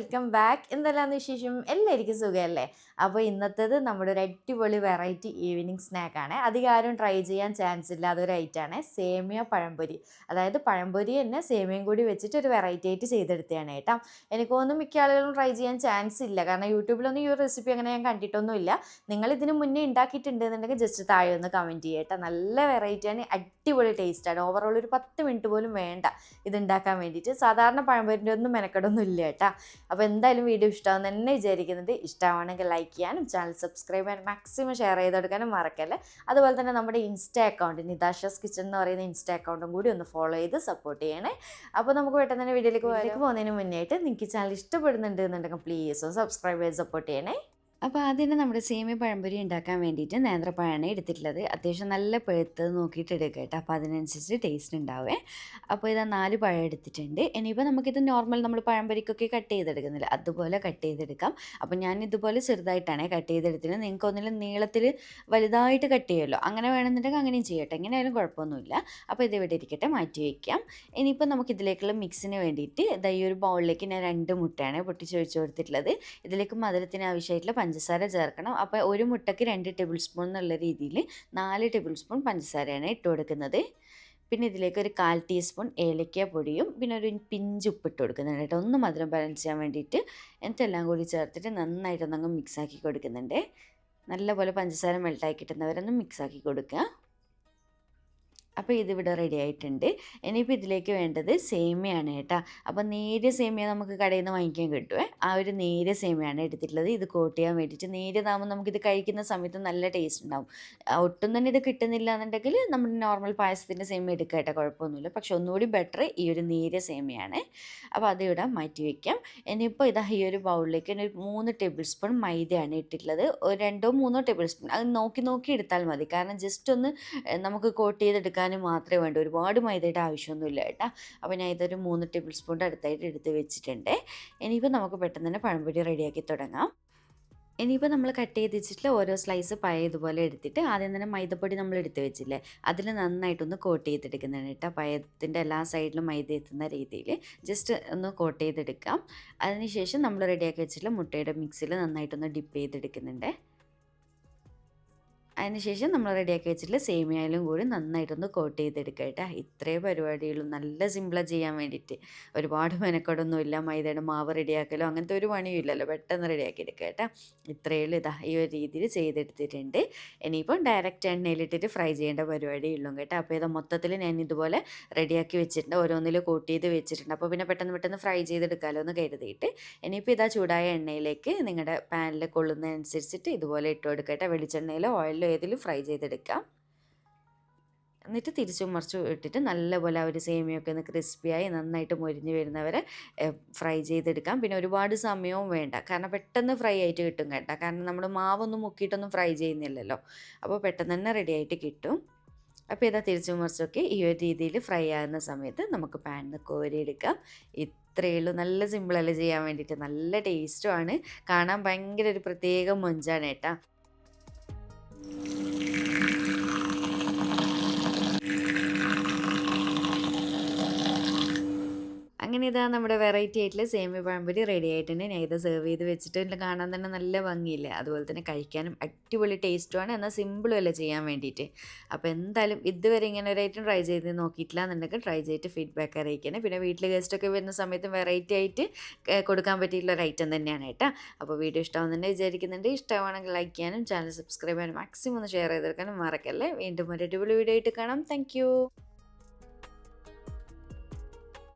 Welcome back. എന്തെല്ലാന്ന് വിശേഷം? എല്ലാവർക്കും സുഖമല്ലേ? അപ്പോൾ ഇന്നത്തേത് നമ്മുടെ ഒരു അടിപൊളി വെറൈറ്റി ഈവനിങ് സ്നാക്കാണ്. അധികം ആരും ട്രൈ ചെയ്യാൻ ചാൻസ് ഇല്ലാത്ത ഒരു ഐറ്റമാണ് സേമിയ പഴംപൊരി. അതായത് പഴംപൊരി തന്നെ സേമിയയും കൂടി വെച്ചിട്ട് ഒരു വെറൈറ്റി ആയിട്ട് ചെയ്തെടുത്തതാണ് കേട്ടോ. എനിക്ക് തോന്നുന്നു മിക്ക ആളുകളും ട്രൈ ചെയ്യാൻ ചാൻസ് ഇല്ല, കാരണം യൂട്യൂബിലൊന്നും ഈ ഒരു റെസിപ്പി അങ്ങനെ ഞാൻ കണ്ടിട്ടൊന്നുമില്ല. നിങ്ങൾ ഇതിന് മുന്നേ ഉണ്ടാക്കിയിട്ടുണ്ടെന്നുണ്ടെങ്കിൽ ജസ്റ്റ് താഴെ ഒന്ന് കമൻറ്റ് ചെയ്യുക കേട്ടോ. നല്ല വെറൈറ്റിയാണ്, അടിപൊളി ടേസ്റ്റാണ്. ഓവറോൾ ഒരു 10 മിനിറ്റ് പോലും വേണ്ട ഇത് ഉണ്ടാക്കാൻ വേണ്ടിയിട്ട്. സാധാരണ പഴംപൊരിൻ്റെ ഒന്നും മെനക്കെടൊന്നും ഇല്ല കേട്ടോ. അപ്പോൾ എന്തായാലും വീഡിയോ ഇഷ്ടമാണെന്ന് തന്നെ വിചാരിക്കുന്നുണ്ട്. ഇഷ്ടമാണെങ്കിൽ ലൈക്ക് ചെയ്യാനും ചാനൽ സബ്സ്ക്രൈബ് ചെയ്യാനും മാക്സിമം ഷെയർ ചെയ്തെടുക്കാനും മറക്കല്ലേ. അതുപോലെ തന്നെ നമ്മുടെ ഇൻസ്റ്റാ അക്കൗണ്ട് നിതാഷാസ് കിച്ചൺ എന്ന് പറയുന്ന ഇൻസ്റ്റാ അക്കൗണ്ടും കൂടി ഒന്ന് ഫോളോ ചെയ്ത് സപ്പോർട്ട് ചെയ്യണേ. അപ്പോൾ നമുക്ക് പെട്ടെന്ന് തന്നെ വീഡിയോയിലേക്ക് പോകുന്നതിന് മുന്നേ ആയിട്ട് നിങ്ങൾക്ക് ചാനൽ ഇഷ്ടപ്പെടുന്നുണ്ട് എന്നുണ്ടെങ്കിൽ പ്ലീസ് ഒന്ന് സബ്സ്ക്രൈബ് ചെയ്ത് സപ്പോർട്ട് ചെയ്യണേ. അപ്പോൾ ആദ്യം തന്നെ നമ്മുടെ സേമിയ പഴംപൊരി ഉണ്ടാക്കാൻ വേണ്ടിയിട്ട് നേന്ത്രപ്പഴമാണ് എടുത്തിട്ടുള്ളത്. അത്യാവശ്യം നല്ല പഴുത്തത് നോക്കിയിട്ട് എടുക്കുക കേട്ടോ, അപ്പോൾ അതിനനുസരിച്ച് ടേസ്റ്റ് ഉണ്ടാവേ. അപ്പോൾ ഇതാ 4 പഴം എടുത്തിട്ടുണ്ട്. ഇനിയിപ്പോൾ നമുക്കിത് നോർമൽ നമ്മൾ പഴംപൊരിക്കൊക്കെ കട്ട് ചെയ്തെടുക്കുന്നില്ല, അതുപോലെ കട്ട് ചെയ്തെടുക്കാം. അപ്പോൾ ഞാൻ ഇതുപോലെ ചെറുതായിട്ടാണ് കട്ട് ചെയ്തെടുത്തത്. നിങ്ങൾക്ക് ഒന്നിലും നീളത്തിൽ വലുതായിട്ട് കട്ട് ചെയ്യുമല്ലോ, അങ്ങനെ വേണമെന്നുണ്ടെങ്കിൽ അങ്ങനെയും ചെയ്യട്ടെ, എങ്ങനെയായാലും കുഴപ്പമൊന്നുമില്ല. അപ്പോൾ ഇത് ഇവിടെ ഇരിക്കട്ടെ, മാറ്റി വയ്ക്കാം. ഇനിയിപ്പോൾ നമുക്കിതിലേക്കുള്ള മിക്സിന് വേണ്ടിയിട്ട് ഇതാ ഈ ഒരു ബൗളിലേക്ക് ഞാൻ 2 മുട്ടയാണ് പൊട്ടിച്ചൊഴിച്ച് കൊടുത്തിട്ടുള്ളത്. ഇതിലേക്ക് മധുരത്തിന് ആവശ്യമായിട്ടുള്ള പഞ്ചസാര ചേർക്കണം. അപ്പോൾ ഒരു മുട്ടയ്ക്ക് 2 ടേബിൾ സ്പൂൺ എന്നുള്ള രീതിയിൽ 4 ടേബിൾ സ്പൂൺ പഞ്ചസാരയാണ് ഇട്ട് കൊടുക്കുന്നത്. പിന്നെ ഇതിലേക്ക് ഒരു 1/4 ടീസ്പൂൺ ഏലക്ക പൊടിയും പിന്നെ ഒരു പിഞ്ച് ഉപ്പിട്ട് കൊടുക്കുന്നുണ്ട് കേട്ടോ, ഒന്ന് മധുരം ബാലൻസ് ചെയ്യാൻ വേണ്ടിയിട്ട്. എന്നിട്ടെല്ലാം കൂടി ചേർത്തിട്ട് നന്നായിട്ടൊന്നങ്ങ് മിക്സാക്കി കൊടുക്കുന്നുണ്ട്. നല്ലപോലെ പഞ്ചസാര മെൽട്ടാക്കി കിട്ടുന്നവരൊന്ന് മിക്സാക്കി കൊടുക്കുക. അപ്പോൾ ഇതിവിടെ റെഡി ആയിട്ടുണ്ട്. ഇനിയിപ്പോൾ ഇതിലേക്ക് വേണ്ടത് സേമിയാണ് കേട്ടോ. അപ്പോൾ നേരിയ സേമിയ നമുക്ക് കടയിൽ നിന്ന് വാങ്ങിക്കാൻ കിട്ടുമേ, ആ ഒരു നേരിയ സേമിയാണ് എടുത്തിട്ടുള്ളത്. ഇത് കോട്ട് ചെയ്യാൻ വേണ്ടിയിട്ട് നേരിയതാകുമ്പോൾ നമുക്കിത് കഴിക്കുന്ന സമയത്ത് നല്ല ടേസ്റ്റ് ഉണ്ടാവും. ഒട്ടും തന്നെ ഇത് കിട്ടുന്നില്ല എന്നുണ്ടെങ്കിൽ നമ്മൾ നോർമൽ പായസത്തിൻ്റെ സേമിയ എടുക്കുക കേട്ടോ, കുഴപ്പമൊന്നുമില്ല. പക്ഷെ ഒന്നുകൂടി ബെറ്റർ ഈ ഒരു നേരിയ സേമിയാണ്. അപ്പോൾ അത് ഇവിടെ മാറ്റി വയ്ക്കാം. ഇനിയിപ്പോൾ ഇതാ ഈ ഒരു ബൗളിലേക്ക് ഒരു 3 ടേബിൾ സ്പൂൺ മൈദയാണ് ഇട്ടിട്ടുള്ളത്. ഒരു 2-3 ടേബിൾ സ്പൂൺ അത് നോക്കി നോക്കി എടുത്താൽ മതി, കാരണം ജസ്റ്റ് ഒന്ന് നമുക്ക് കോട്ട് ചെയ്തെടുക്കാൻ മാത്രമേ വേണ്ടൂ, ഒരുപാട് മൈദയുടെ ആവശ്യമൊന്നുമില്ല കേട്ടോ. അപ്പോൾ ഞാൻ ഇതൊരു 3 ടേബിൾ സ്പൂണിൻ്റെ അടുത്തായിട്ട് എടുത്ത് വെച്ചിട്ടുണ്ട്. ഇനിയിപ്പോൾ നമുക്ക് പെട്ടെന്ന് തന്നെ പഴംപൊരി റെഡിയാക്കി തുടങ്ങാം. ഇനിയിപ്പോൾ നമ്മൾ കട്ട് ചെയ്ത് വെച്ചിട്ടുള്ള ഓരോ സ്ലൈസ് പഴയ ഇതുപോലെ എടുത്തിട്ട് ആദ്യം തന്നെ മൈദപ്പൊടി നമ്മൾ എടുത്ത് വെച്ചില്ലേ, അതിൽ നന്നായിട്ടൊന്ന് കോട്ട് ചെയ്തെടുക്കുന്നതാണ് കേട്ടോ. പഴത്തിൻ്റെ എല്ലാ സൈഡിലും മൈദ എത്തുന്ന രീതിയിൽ ജസ്റ്റ് ഒന്ന് കോട്ട് ചെയ്തെടുക്കാം. അതിനുശേഷം നമ്മൾ റെഡിയാക്കി വെച്ചിട്ടുള്ള മുട്ടയുടെ മിക്സിൽ നന്നായിട്ടൊന്ന് ഡിപ്പ് ചെയ്തെടുക്കുന്നുണ്ട്. അതിനുശേഷം നമ്മൾ റെഡിയാക്കി വെച്ചിട്ടുള്ള സേമിയയിലും കൂടി നന്നായിട്ടൊന്ന് കോട്ട് ചെയ്തെടുക്കുക കേട്ടോ. ഇത്രേ പരിപാടിയുള്ളൂ, നല്ല സിമ്പിളാണ് ചെയ്യാൻ വേണ്ടിയിട്ട്. ഒരുപാട് മെനക്കെടൊന്നുമില്ല, മൈദയുടെ മാവ് റെഡിയാക്കലോ അങ്ങനത്തെ ഒരു പണിയും ഇല്ലല്ലോ, പെട്ടെന്ന് റെഡിയാക്കി എടുക്കുക കേട്ടോ. ഇത്രയേ ഉള്ളൂ. ഇതാ ഈ ഒരു രീതിയിൽ ചെയ്തെടുത്തിട്ടുണ്ട്. ഇനിയിപ്പം ഡയറക്റ്റ് എണ്ണയിലിട്ടിട്ട് ഫ്രൈ ചെയ്യേണ്ട പരിപാടിയുള്ളൂ കേട്ടോ. അപ്പോൾ ഇത് മൊത്തത്തിൽ ഞാൻ ഇതുപോലെ റെഡിയാക്കി വെച്ചിട്ടുണ്ട്, ഓരോന്നിൽ കോട്ട് ചെയ്ത് വെച്ചിട്ടുണ്ട്. അപ്പോൾ പിന്നെ പെട്ടെന്ന് ഫ്രൈ ചെയ്തെടുക്കാമല്ലോ എന്ന് കരുതിയിട്ട്. ഇനിയിപ്പോൾ ഇതാ ചൂടായ എണ്ണയിലേക്ക് നിങ്ങളുടെ പാനിൽ കൊള്ളുന്നതനുസരിച്ചിട്ട് ഇതുപോലെ ഇട്ട് കൊടുക്കുക കേട്ടോ. വെളിച്ചെണ്ണയിലോ ഓയിലോ ഏതിലും ഫ്രൈ ചെയ്തെടുക്കാം. എന്നിട്ട് തിരിച്ചും മറിച്ചും ഇട്ടിട്ട് നല്ലപോലെ ആ ഒരു സേമിയൊക്കെ ഒന്ന് ക്രിസ്പിയായി നന്നായിട്ട് മൊരിഞ്ഞ് വരുന്നവരെ ഫ്രൈ ചെയ്തെടുക്കാം. പിന്നെ ഒരുപാട് സമയവും വേണ്ട, കാരണം പെട്ടെന്ന് ഫ്രൈ ആയിട്ട് കിട്ടും കേട്ടോ. കാരണം നമ്മൾ മാവൊന്നും മുക്കിയിട്ടൊന്നും ഫ്രൈ ചെയ്യുന്നില്ലല്ലോ, അപ്പോൾ പെട്ടെന്ന് തന്നെ റെഡി ആയിട്ട് കിട്ടും. അപ്പോൾ ഇതാ തിരിച്ചും മറിച്ചൊക്കെ ഈ ഒരു രീതിയിൽ ഫ്രൈ ആകുന്ന സമയത്ത് നമുക്ക് പാനിൽ നിന്ന് കോരിയെടുക്കാം. ഇത്രയേ ഉള്ളൂ, നല്ല സിമ്പിളല്ലേ ചെയ്യാൻ വേണ്ടിയിട്ട്, നല്ല ടേസ്റ്റുമാണ്. കാണാൻ ഭയങ്കര ഒരു പ്രത്യേക മൊഞ്ചാണ് കേട്ടോ. അങ്ങനെ ഇതാ നമ്മുടെ വെറൈറ്റി ആയിട്ടുള്ള സേമിയ പഴംപൊരി റെഡി ആയിട്ടുണ്ട്. ഞാൻ ഇത് സെർവ് ചെയ്ത് വെച്ചിട്ട് കാണാൻ തന്നെ നല്ല ഭംഗിയില്ലേ, അതുപോലെ തന്നെ കഴിക്കാനും അടിപൊളി ടേസ്റ്റുമാണ്, എന്നാൽ സിമ്പിളും അല്ല ചെയ്യാൻ വേണ്ടിയിട്ട്. അപ്പോൾ എന്തായാലും ഇതുവരെ ഇങ്ങനെ ഒരു ഐറ്റം ട്രൈ ചെയ്ത് നോക്കിയിട്ടില്ല എന്നുണ്ടെങ്കിൽ ട്രൈ ചെയ്തിട്ട് ഫീഡ്ബാക്ക് അറിയിക്കണം. പിന്നെ വീട്ടിൽ ഗസ്റ്റൊക്കെ വരുന്ന സമയത്ത് വെറൈറ്റി ആയിട്ട് കൊടുക്കാൻ പറ്റിയിട്ടുള്ള ഒരു ഐറ്റം തന്നെയാണ് കേട്ടോ. അപ്പോൾ വീഡിയോ ഇഷ്ടമാണെന്ന് തന്നെ വിചാരിക്കുന്നുണ്ട്. ഇഷ്ടമാണെങ്കിൽ ലൈക്ക് ചെയ്യാനും ചാനൽ സബ്സ്ക്രൈബ് ചെയ്യാനും മാക്സിമം ഒന്ന് ഷെയർ ചെയ്തെടുക്കാനും മറക്കല്ലേ. വീണ്ടും ഒരു അടിപൊളി വീഡിയോ ആയിട്ട് കാണാം. താങ്ക്